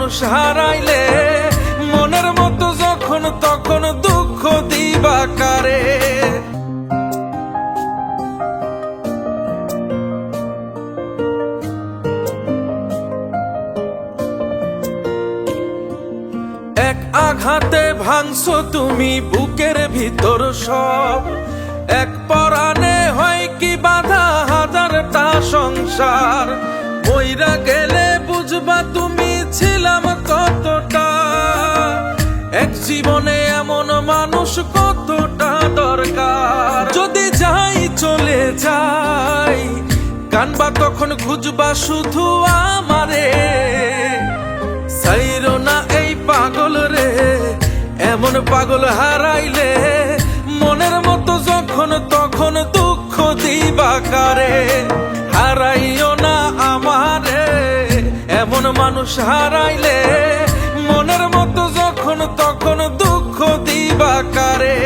মানুষ হারাইলে মনের মতো যখন তখন দুঃখ দিবা কারে। এক আঘাতে ভাঙছো তুমি বুকের ভিতর সব, এক পরাণে হয় কি বাধা হাজারটা সংসার। মইরা গেলে বুঝবা তুমি ছিলাম কতটা, এক জীবনে এমন মানুষ কতটা দরকার। যদি যাই চলে যাই কানবা তখন খুঁজবা শুধু আমারে। সাইরো না এই পাগল রে, এমন পাগল হারাইলে মনের মতো যখন তখন দুঃখ দিবা কারে। হারাইও না আমারে, এমন মানুষ হারাইলে মনের মতো যখন তখন দুঃখ দিবা কারে।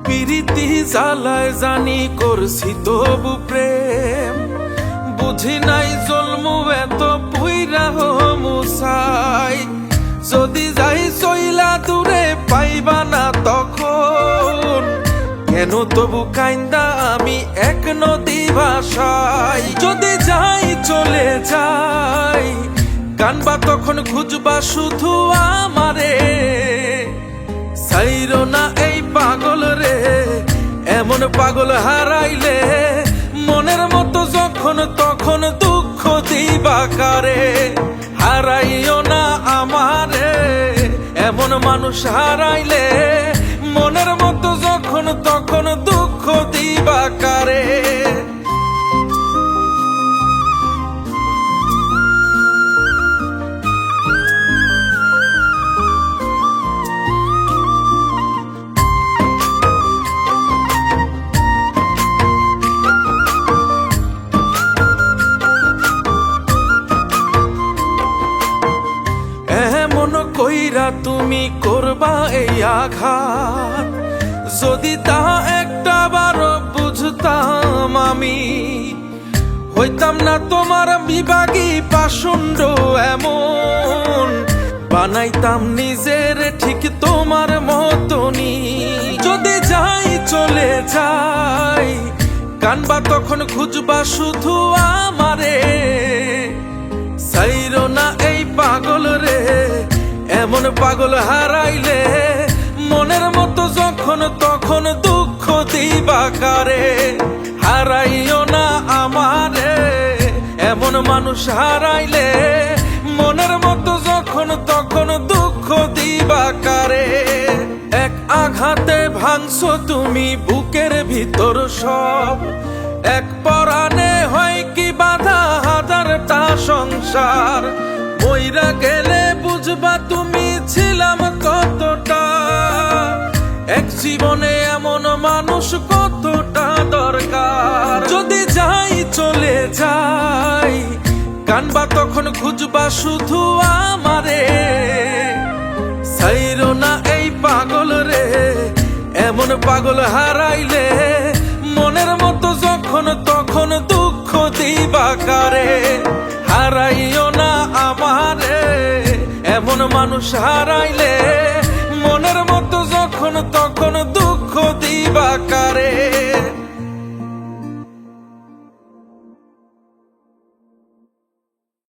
প্রীতি জ্বালায় জানি করছি তবু প্রেম, বুঝি নাই জন্মু এত পুইরা মুসাই। যদি যাই চইলা দূরে পাইবা না তখন, কেন তবু কাইন্দা আমি এক নদী ভাষাই। যদি যাই চলে যাই কানবা তখন খুঁজবা শুধু আমারে। সাইরো না এই পাগল রে, এমন পাগল হারাইলে মনের মতো যখন তখন দুঃখ দিবা কারে। হারাইও না আমারে, এমন মানুষ হারাইলে মনের মতো যখন তখন দুঃখ দিবা কারে। কইরা তুমি করবা এই আঘাত, যদি তা একটা বার বুঝতাম আমি হইতাম না তোমার বিভাগী পাষণ্ড এমন। বানাইতাম নিজের ঠিক তোমার মতনই। যদি যাই চলে যাই কানবা তখন খুঁজবা শুধু আমারে। সাইরো না এই পাগল রে, এমন পাগল হারাইলে মনের মতো যখন তখন দুঃখ দিবা কারে। হারাইও না আমারে, এমন মানুষ হারাইলে মনের মতো যখন তখন দুঃখ দিবা কারে। এক আঘাতে ভাঙছো তুমি বুকের ভিতর সব, এক পরাণে হয় কি বাধা হাজারটা সংসার। মইরা গেলে বুঝবা তুমি ছিলাম কতটা, এক জীবনে এমন মানুষ কতটা দরকার। যদি যাই চলে যাই কানবা তখন খুঁজবা শুধু আমারে। সাইরো না এই পাগল রে, এমন পাগল হারাইলে মনের মতো যখন তখন দুঃখ দিবা কারে। হারাইও না আমারে, এমন মানুষ হারাইলে মনের মতো যখন তখন দুঃখ দিবা কারে।